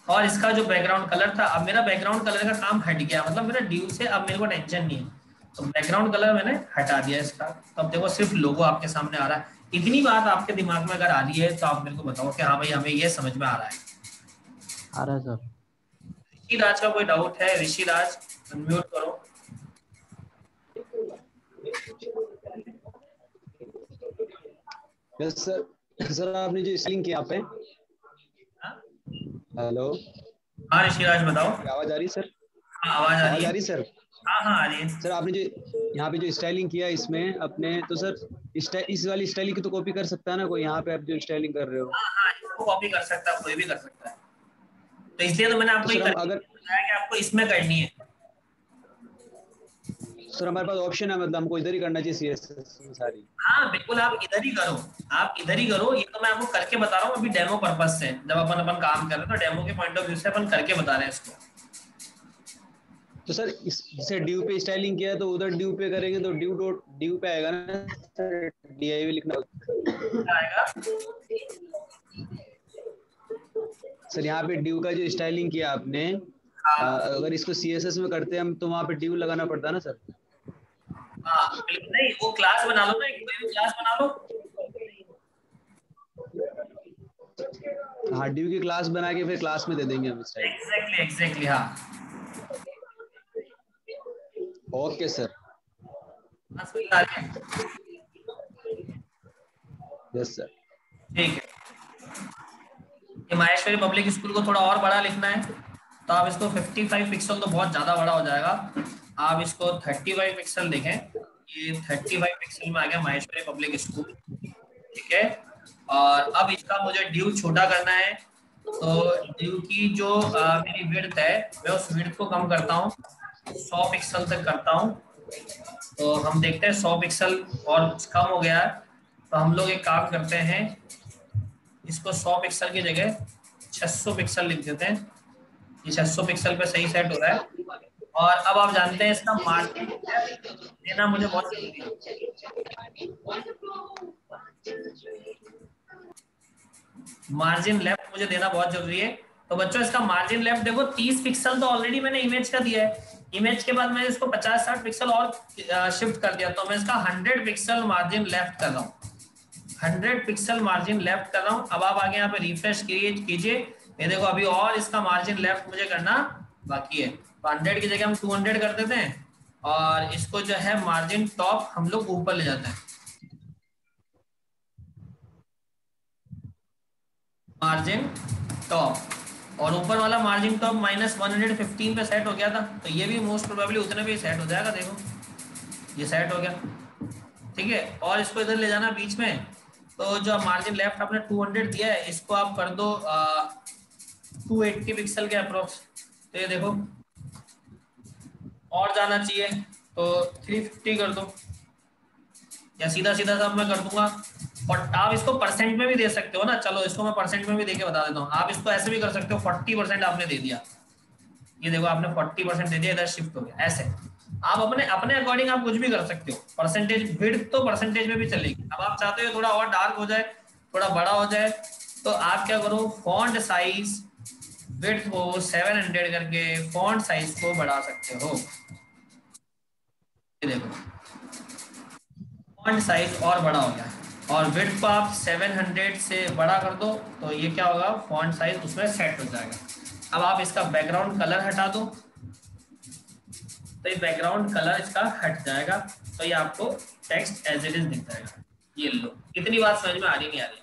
Speaker 1: और इसका जो बैकग्राउंड कलर था, अब मेरा बैकग्राउंड कलर का काम हट गया, मतलब मेरा ड्यू से अब मेरे को टेंशन नहीं है, तो बैकग्राउंड कलर मैंने हटा दिया इसका। तो अब देखो सिर्फ लोगो आपके सामने आ रहा है। इतनी बात आपके दिमाग में अगर आ रही है तो आप मेरे को बताओ कि हाँ भाई हमें ये समझ में आ रहा है।
Speaker 3: आ रहा है सर।
Speaker 1: ऋषि राज का कोई डाउट है? ऋषि राज अनम्यूट करो।
Speaker 6: Yes sir. सर आपने जो स्टाइलिंग किया पे, हेलो,
Speaker 1: हाँ ऋषि राज बताओ।
Speaker 6: आवाज आ रही सर?
Speaker 1: हाँ आवाज आ रही है
Speaker 6: सर।
Speaker 1: हाँ हाँ आ रही है
Speaker 6: सर। आपने जो यहाँ पे जो स्टाइलिंग किया इसमें अपने, तो सर इस वाली स्टाइलिंग की तो कॉपी कर सकता है ना कोई? यहाँ पे आप जो स्टाइलिंग कर रहे हो,
Speaker 1: हाँ हाँ इसको कॉपी कर सकता है, कोई भी कर सकता है। तो इसलिए तो मैंने आपको
Speaker 6: तो
Speaker 1: अगर बताया कि आपको इसमें करनी है।
Speaker 6: सर हमारे पास ऑप्शन है, मतलब हमको इधर ही करना चाहिए सीएसएस सारी?
Speaker 1: हाँ बिल्कुल, आप इधर ही करो, आप इधर ही करो। ये तो मैं आपको करके बता रहा हूँ अभी डेमो पर्पज से, जब अपन काम कर रहे हैं तो डेमो के पॉइंट ऑफ व्यू से अपन करके बता रहे हैं इसको।
Speaker 6: तो सर जैसे ड्यू पे स्टाइलिंग किया तो उधर ड्यू पे करेंगे तो ड्यू पे आएगा ना सर? DIV लिखना
Speaker 1: आएगा
Speaker 6: सर। यहाँ पे ड्यू का जो स्टाइलिंग किया आपने, अगर इसको CSS में करते हैं हम तो वहाँ पे ड्यू लगाना पड़ता है ना सर?
Speaker 1: हाँ बिल्कुल, नहीं वो क्लास बना लो ना, कोई भी क्लास बना लो।
Speaker 6: हाँ ड्यू की क्लास बना के फिर क्लास में दे देंगे हम स्टाइल।
Speaker 1: एग्जैक्टली हाँ।
Speaker 6: Okay sir. Yes sir.
Speaker 1: ठीक है, ये माहेश्वरी पब्लिक स्कूल को थोड़ा और बड़ा लिखना है तो आप इसको 55 पिक्सल तो बहुत ज्यादा बड़ा हो जाएगा, आप इसको 35 पिक्सल देखें। ये 35 पिक्सल में आ गया माहेश्वरी पब्लिक स्कूल, ठीक है। और अब इसका मुझे ड्यू छोटा करना है, तो ड्यू की जो मेरी विड्थ है मैं उस विड्थ को कम करता हूँ, 100 पिक्सल तक करता हूँ। तो हम देखते हैं 100 पिक्सल और कम हो गया है, तो हम लोग एक काम करते हैं, इसको 100 पिक्सल की जगह 600 पिक्सल लिख देते हैं। ये 600 पिक्सल पे सही सेट हो रहा है। और अब आप जानते हैं इसका मार्जिन देना मुझे बहुत जरूरी है। मार्जिन लेफ्ट मुझे देना बहुत जरूरी है। तो बच्चों इसका मार्जिन लेफ्ट देखो 30 पिक्सल तो ऑलरेडी मैंने इमेज का दिया है, इमेज के बाद मैंने इसको 50-60 पिक्सल और शिफ्ट कर दिया, तो मैं इसका 100 पिक्सल मार्जिन लेफ्ट कर रहा हूँ, 100 पिक्सल मार्जिन लेफ्ट कर रहा हूँ। अब आप आगे यहाँ पे रिफ्रेश कीजिए, ये देखो अभी और इसका मार्जिन लेफ्ट मुझे करना बाकी है। 100 की जगह हम 200 कर देते हैं और इसको जो है मार्जिन टॉप हम लोग ऊपर ले जाते हैं, मार्जिन टॉप, और ऊपर वाला मार्जिन टॉप -115 पे सेट हो गया था, तो ये भी मोस्ट प्रोबेबली उतने पे सेट हो जाएगा। देखो ये सेट हो गया, ठीक है। और इसको इधर ले जाना बीच में, तो जो मार्जिन लेफ्ट आपने 200 दिया है इसको आप कर दो 280 पिक्सल के अप्रोक्स। तो ये देखो और जाना चाहिए तो 350 कर दो, या सीधा सीधा सब मैं कर दूंगा। और आप इसको परसेंट में भी दे सकते हो ना, चलो इसको मैं परसेंट में भी देके बता देता हूँ। आप इसको ऐसे भी कर सकते हो, 40% आपने दे दिया, ये देखो आपने 40% दे दिया, इधर शिफ्ट हो गया। ऐसे आप अपने अपने अकॉर्डिंग आप कुछ भी कर सकते हो। परसेंटेज विड्थ तो परसेंटेज में भी चलेगी। अब आप चाहते हो थोड़ा और डार्क हो जाए, थोड़ा बड़ा हो जाए, तो आप क्या करो, फॉन्ट साइज विड्थ को 700 करके फॉन्ट साइज को बढ़ा सकते हो। देखो फॉन्ट साइज और बड़ा हो गया, और विड्थ को आप 700 से बड़ा कर दो, तो ये क्या होगा, फॉन्ट साइज उसमें सेट हो जाएगा। अब आप इसका बैकग्राउंड कलर हटा दो, तो ये बैकग्राउंड कलर इसका हट जाएगा, तो ये आपको टेक्स्ट एज इट इज दिख जाएगा। ये लो, इतनी बात समझ में आ रही नहीं आ रही?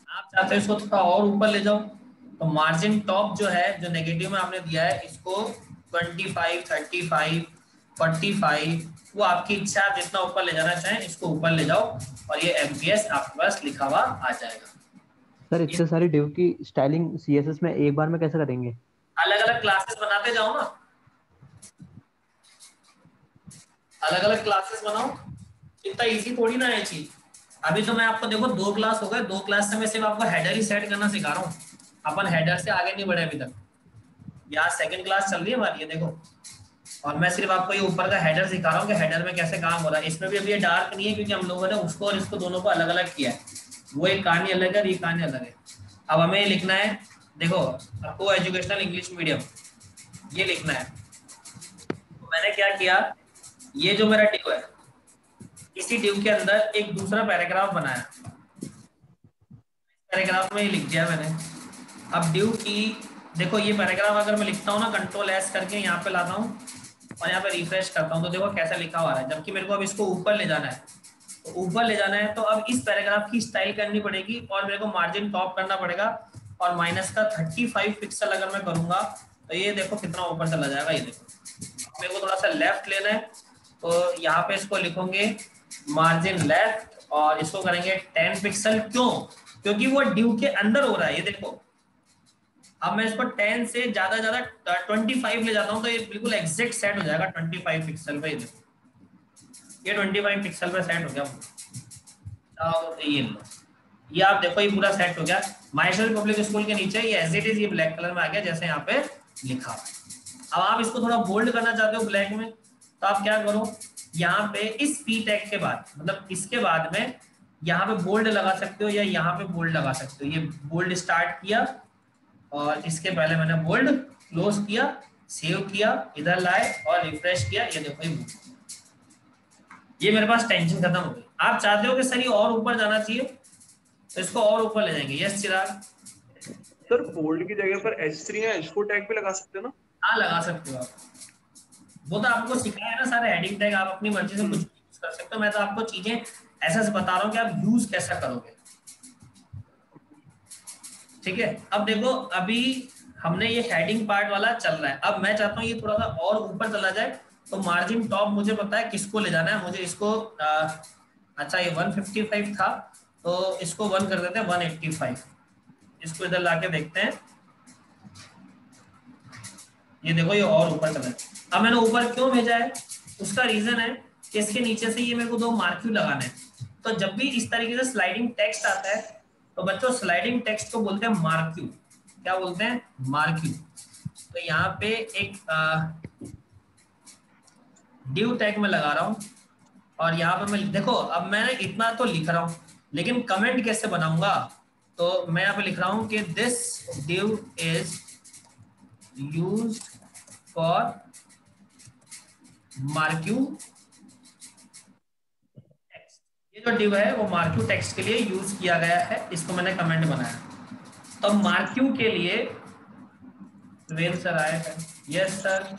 Speaker 1: आप चाहते हो इसको थोड़ा और ऊपर ले जाओ, तो मार्जिन टॉप जो है, जो नेगेटिव में आपने दिया है, इसको 25, 35, 45, वो आपकी इच्छा, जितना ऊपर ले जाना चाहें इसको ऊपर ले जाओ, और ये एमपीएस आपके पास लिखा हुआ आ जाएगा।
Speaker 3: सर इतने सारी डिव की स्टाइलिंग सीएसएस में एक बार में कैसे करेंगे?
Speaker 1: अलग अलग क्लासेस बनाते जाओ ना, अलग अलग क्लासेस बनाओ, इतना इजी थोड़ी ना है चीज। अभी तो मैं आपको देखो 2 क्लास हो गए, 2 क्लास से मैं सिर्फ आपको हेडर ही सेट करना सिखा रहा हूँ, अपन हेडर से आगे नहीं बढ़े अभी तक। यहाँ सेकंड क्लास चल रही है हमारी, ये देखो, और मैं सिर्फ आपको ये ऊपर का हेडर सिखा रहा हूँ कि हेडर में कैसे काम हो रहा है। इसमें भी अभी ये डार्क नहीं है, क्योंकि हम लोगों ने उसको और इसको दोनों को अलग अलग किया है, वो एक कहानी अलग है, ये कहानी अलग है। अब हमें ये लिखना है, देखो आपको एजुकेशनल इंग्लिश मीडियम ये लिखना है। तो मैंने क्या किया, ये जो मेरा डिव है, इसी डिव के अंदर एक दूसरा पैराग्राफ बनाया, पैराग्राफ में ये लिख दिया मैंने। अब डिव की देखो, ये पैराग्राफ अगर मैं लिखता हूँ ना, Ctrl+S करके यहाँ पे लाता हूँ और यहाँ पे रिफ्रेश करता हूँ, तो देखो कैसा लिखा हुआ है। जबकि मेरे को अब इसको ऊपर ले जाना है, तो ऊपर ले जाना है, तो अब इस पैराग्राफ की स्टाइल करनी पड़ेगी, और मेरे को मार्जिन टॉप करना पड़ेगा, और माइनस का 35 पिक्सल अगर मैं करूंगा, तो ये देखो कितना ऊपर चला जाएगा। ये देखो मेरे को थोड़ा सा लेफ्ट लेना है, तो यहाँ पे इसको लिखोगे मार्जिन लेफ्ट, और इसको करेंगे 10 पिक्सल। क्यों? क्योंकि वो डिव के अंदर हो रहा है। ये देखो अब मैं इसको 10 से ज्यादा 25 ले जाता हूँ, तो ये बिल्कुल एग्जैक्ट सेट हो जाएगा 25 पिक्सल पे। ये 25 पिक्सल पे सेट हो गया। ये लो, ये आप देखो, ये पूरा सेट हो गया। माहेश्वरी पब्लिक स्कूल के नीचे ये एज इट इज ये ब्लैक कलर में आ गया, जैसे यहाँ पे लिखा। अब आप इसको थोड़ा बोल्ड करना चाहते हो ब्लैक में, तो आप क्या करो, यहाँ पे इस पी टैग के बाद, मतलब इसके बाद में यहाँ पे बोल्ड लगा सकते हो, या यहाँ पे बोल्ड लगा सकते हो। ये बोल्ड स्टार्ट किया, और इसके पहले मैंने बोल्ड क्लोज किया, सेव किया, इधर लाए और रिफ्रेश किया। ये देखो ये मेरे पास टेंशन खत्म हो गई। आप चाहते हो कि सर ये और ऊपर जाना चाहिए, तो इसको और ऊपर ले जाएंगे। यस चिराग
Speaker 7: सर, बोल्ड की जगह पर H3 या H4 टैग भी लगा सकते हो ना?
Speaker 1: हाँ लगा सकते हो आप, वो तो आपको सिखाया है ना सारे हेडिंग टैग, आप अपनी मर्जी से कुछ यूज कर सकते हो। मैं तो आपको चीजें ऐसा से बता रहा हूँ कि आप यूज कैसा करोगे, ठीक है। अब देखो अभी हमने ये हेडिंग पार्ट वाला चल रहा है, अब मैं चाहता हूँ ये थोड़ा सा और ऊपर चला जाए। तो मार्जिन टॉप मुझे पता है किसको ले जाना है, मुझे इसको अच्छा ये 155 था, तो इसको 1 कर देते हैं 185। इसको इधर लाके देखते हैं, ये देखो ये और ऊपर चला है। अब मैंने ऊपर क्यों भेजा है, उसका रीजन है कि इसके नीचे से ये मेरे को 2 मार्क्यू लगाने हैं। तो जब भी इस तरीके से स्लाइडिंग टेक्स्ट आता है, तो बच्चों स्लाइडिंग टेक्स्ट को बोलते हैं मार्क्यू। क्या बोलते हैं? मार्क्यू। तो यहाँ पे एक डिव टैग में लगा रहा हूँ, और यहाँ पे मैं देखो, अब मैंने इतना तो लिख रहा हूँ, लेकिन कमेंट कैसे बनाऊंगा, तो मैं यहाँ पे लिख रहा हूँ कि this div is used for marquee text. ये जो div है वो मार्क्यू टेक्स्ट के लिए यूज किया गया है, इसको मैंने कमेंट बनाया। तो मार्क्यू के लिए वेल सर आए हैं। Yes sir.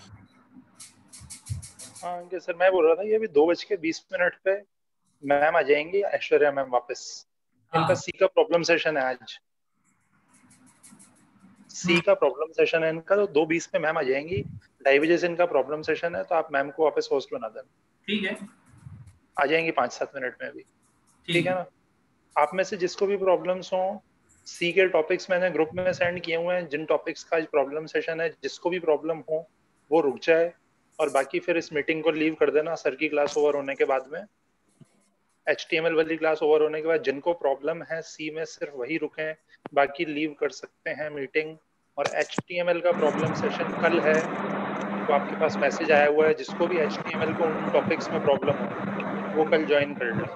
Speaker 8: हाँ अंकित सर, मैं बोल रहा था ये अभी 2:20 पे मैम आ जाएंगी, ऐश्वर्या मैम वापस। इनका सी का प्रॉब्लम सेशन है आज, सी का प्रॉब्लम सेशन है इनका, तो 2:20 पे मैम आ जाएंगी। 2:30 बजे से इनका प्रॉब्लम सेशन है, तो आप मैम को वापस होस्ट बना देना।
Speaker 1: ठीक है,
Speaker 8: आ जाएंगी 5-7 मिनट में अभी, ठीक है ना। आप में से जिसको भी प्रॉब्लम्स हो, सी के टॉपिक्स मैंने ग्रुप में सेंड किए हुए हैं, जिन टॉपिक्स का आज प्रॉब्लम सेशन है, जिसको भी प्रॉब्लम हो वो रुक जाए, और बाकी फिर इस मीटिंग को लीव कर देना सर की क्लास ओवर होने के बाद में। HTML वाली क्लास ओवर होने के बाद जिनको प्रॉब्लम है सी में सिर्फ वही रुकें, बाकी लीव कर सकते हैं मीटिंग। और HTML का प्रॉब्लम सेशन कल है, तो आपके पास मैसेज आया हुआ है, जिसको भी HTML को उन टॉपिक्स में प्रॉब्लम हो वो कल ज्वाइन कर लें।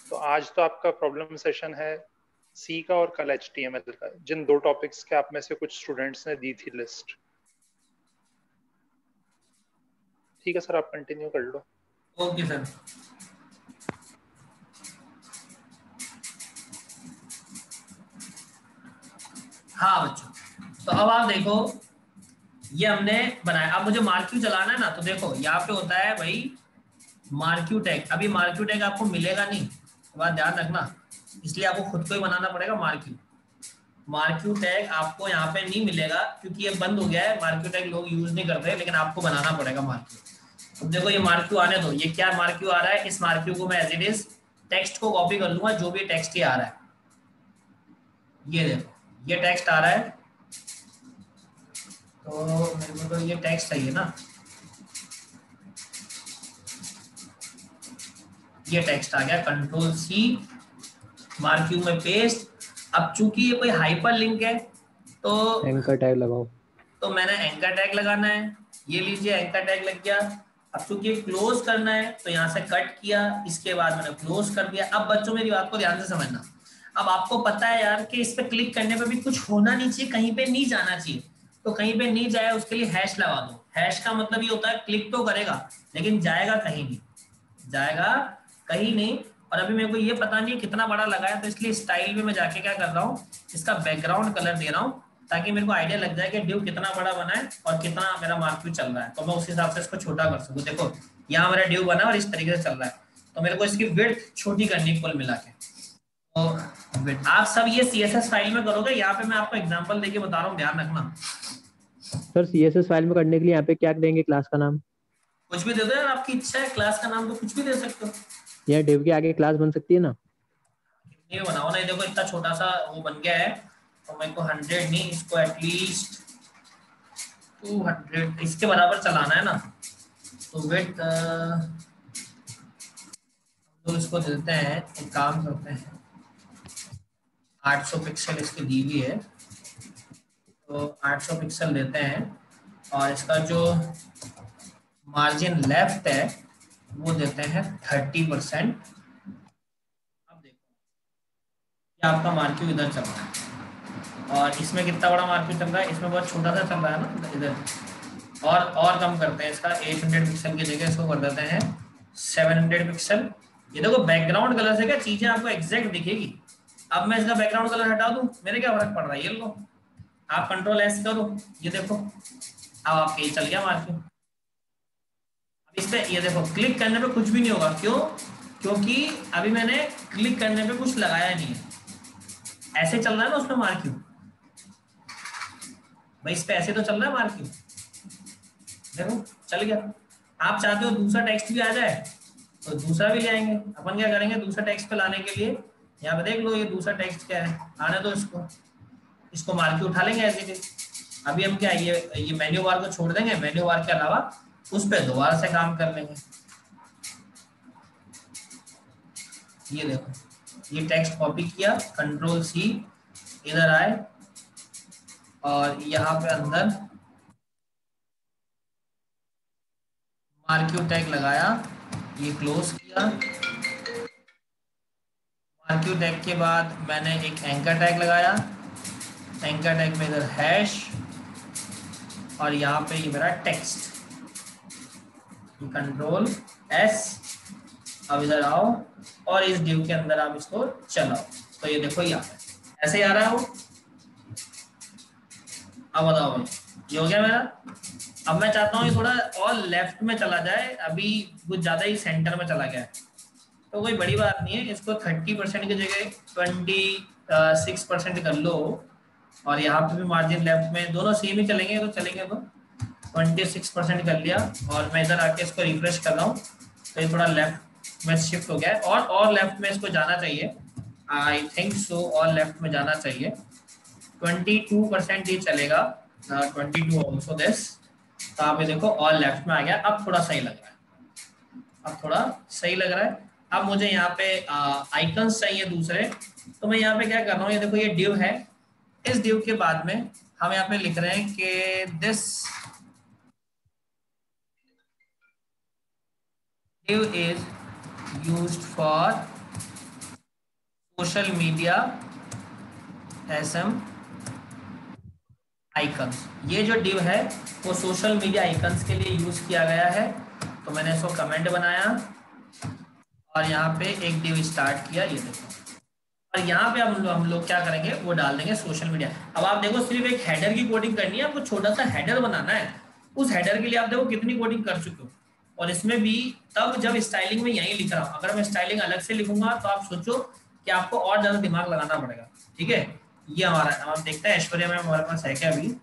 Speaker 8: तो आज तो आपका प्रॉब्लम सेशन है सी का और कल HTML का, जिन 2 टॉपिक्स के आप में से कुछ स्टूडेंट्स ने दी थी लिस्ट। ठीक है सर, आप कंटिन्यू कर लो।
Speaker 1: Okay sir. हाँ बच्चों, तो अब आप देखो ये हमने बनाया। अब मुझे मार्क्यू चलाना है ना, तो देखो यहाँ पे होता है भाई मार्क्यू टैग। अभी मार्क्यू टैग आपको मिलेगा नहीं, बात ध्यान रखना, इसलिए आपको खुद को ही बनाना पड़ेगा मार्क्यू। मार्क्यू टैग आपको यहाँ पे नहीं मिलेगा क्योंकि ये बंद हो गया है, मार्क्यू टैग लोग यूज नहीं करते, लेकिन आपको बनाना पड़ेगा मार्क्यू। अब देखो ये मार्क्यू आने दो, ये क्या मार्क्यू आ रहा है, इस मार्क्यू को मैं एज इट इज टेक्स्ट को कॉपी कर लूंगा, जो भी टेक्स्ट ही आ रहा है। ये देखो ये टेक्स्ट आ रहा है, तो मेरे को तो ये टेक्स्ट चाहिए ना, ये टेक्स्ट आ गया, कंट्रोल सी मार्क्यू में पेस्ट। अब चूंकि ये कोई हाइपर लिंक है तो
Speaker 3: एंकर टैग लगाओ,
Speaker 1: तो मैंने एंकर टैग लगाना है। ये लीजिए एंकर टैग लग गया। अब चूंकि क्लोज करना है तो यहाँ से कट किया, इसके बाद मैंने क्लोज कर दिया। अब बच्चों मेरी बात को ध्यान से समझना, अब आपको पता है यार कि इस पे क्लिक करने पे भी कुछ होना नहीं चाहिए, कहीं पे नहीं जाना चाहिए, तो कहीं पे नहीं जाए उसके लिए हैश लगा दो। हैश का मतलब ये होता है क्लिक तो करेगा लेकिन जाएगा कहीं नहीं, जाएगा कहीं नहीं। और अभी मेरे को ये पता नहीं कितना बड़ा लगाया, तो इसलिए स्टाइल में मैं जाके क्या कर रहा हूँ, इसका बैकग्राउंड कलर दे रहा हूँ, ताकि मेरे को आइडिया लग जाए कि डिव कितना बड़ा बना है और कितना मेरा मार्क्यू चल रहा है, तो मैं उस हिसाब से इसको छोटा कर सकूँ। देखो यहाँ मेरा डिव बना और इस तरीके से चल रहा है, तो मेरे को इसकी विड्थ छोटी करनी है कुल मिला के। तो आप सब ये CSS फाइल में करोगे, यहाँ पे मैं आपको एग्जांपल देके बता रहा हूँ, ध्यान रखना।
Speaker 3: सर CSS फाइल में करने के लिए यहाँ पे क्या देंगे, क्लास का नाम?
Speaker 1: कुछ भी दे दो यार, आपकी इच्छा है, क्लास का नाम तो कुछ भी दे सकते हो।
Speaker 3: यहाँ डिव के आगे क्लास बन सकती है ना?
Speaker 1: ये बनाओ ना, देखो इतना छोटा सा वो बन गया है, तो मेरे को 100 नहीं, इसको एटलीस्ट 200 इसके बराबर चलाना है ना। तो विड्थ तो इसको देते हैं, एक काम करते हैं, 800 पिक्सल इसकी दी हुई है, तो 800 पिक्सल देते हैं, और इसका जो मार्जिन लेफ्ट है वो देते हैं 30%। अब देखो ये आपका मार्क्यू इधर चल रहा है, और इसमें कितना बड़ा मार्क्यू चल रहा है, इसमें बहुत छोटा सा चल रहा है ना इधर। और कम करते हैं इसका, 800 पिक्सल की जगह इसको कर देते हैं 700 पिक्सल। ये देखो बैकग्राउंड कलर से क्या चीजें आपको एग्जैक्ट दिखेगी। अब मैं इसका बैकग्राउंड कलर हटा दूं, मेरे क्या फर्क पड़ रहा है, ये लो आप कंट्रोल एस करो, ये देखो अब आपके ये चल गया मार्क्यू। अब इस पे ये देखो क्लिक करने पे कुछ भी नहीं होगा, क्यों? क्योंकि अभी मैंने क्लिक करने पे कुछ लगाया नहीं है, ऐसे चल रहा है ना उसमें मार्क्यू भाई, इस पे ऐसे तो चल रहा है मार्क्यू, देखो चल गया। आप चाहते हो दूसरा टेक्स्ट भी आ जाए तो दूसरा भी ले आएंगे। अपन क्या करेंगे, दूसरा टेक्स्ट पे लाने के लिए यहाँ पे देख लो, ये दूसरा टेक्स्ट क्या है, आने दो इसको मार्क्यू उठा लेंगे ऐसे के। अभी हम क्या ये मेन्यू बार को छोड़ देंगे, मेन्यू बार के अलावा उस पे दोबारा से काम कर लेंगे। ये देखो ये टेक्स्ट कॉपी किया, कंट्रोल सी, इधर आए और यहाँ पे अंदर मार्क्यू टैग लगाया, ये क्लोज किया। मार्क्यू टैग के बाद मैंने एक एंकर टैग लगाया, एंकर टैग में इधर हैश और यहाँ पे ये मेरा टेक्स्ट, कंट्रोल एस। अब इधर आओ और इस डिव के अंदर आप इसको चलाओ, तो ये देखो यहाँ पे ऐसे ही आ रहा है वो। अब बताओ भाई ये हो गया मेरा। अब मैं चाहता हूँ ये थोड़ा और लेफ्ट में चला जाए, अभी कुछ ज्यादा ही सेंटर में चला गया है, तो कोई बड़ी बात नहीं है, इसको 30% की जगह 26% कर लो, और यहाँ पे भी मार्जिन लेफ्ट में दोनों सेम ही चलेंगे तो 26% कर लिया। और मैं इधर आके इसको रिफ्रेश कर रहा हूँ तो ये थोड़ा लेफ्ट में शिफ्ट हो गया है, और लेफ्ट में इसको जाना चाहिए, आई थिंक सो, और लेफ्ट में जाना चाहिए। 22% ही चलेगा, 22 ऑल्सो दिस। तो आप ये देखो और लेफ्ट में आ गया, अब थोड़ा सही लग रहा है, अब थोड़ा सही लग रहा है। अब मुझे यहाँ पे आइकन्स चाहिए दूसरे, तो मैं यहाँ पे क्या कर रहा हूँ, ये देखो ये डिव है, इस डिव के बाद में हम यहाँ पे लिख रहे हैं कि this div is used for social media SM icons. ये जो div है वो सोशल मीडिया आइकन्स के लिए यूज किया गया है, तो मैंने इसको कमेंट बनाया और यहाँ पे एक div स्टार्ट किया, ये देखो। और यहाँ पे हम लोग क्या करेंगे, वो डाल देंगे सोशल मीडिया। अब आप देखो सिर्फ एक हेडर की कोडिंग करनी है, आपको छोटा सा हेडर बनाना है, उस हेडर के लिए आप देखो कितनी कोडिंग कर चुके हो। और इसमें भी तब जब स्टाइलिंग में यही लिख रहा हूँ, अगर मैं स्टाइलिंग अलग से लिखूंगा तो आप सोचो कि आपको और ज्यादा दिमाग लगाना पड़ेगा। ठीक है, ये हमारा, हम देखते हैं ऐश्वर्या मैम हमारे पास है क्या। अभी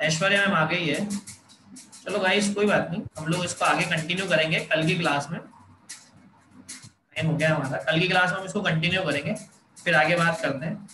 Speaker 1: ऐश्वर्या मैम आ गई है, चलो गाइस कोई बात नहीं, हम लोग इसको आगे कंटिन्यू करेंगे कल की क्लास में। टाइम हो गया हमारा, कल की क्लास में हम इसको कंटिन्यू करेंगे, फिर आगे बात करते हैं।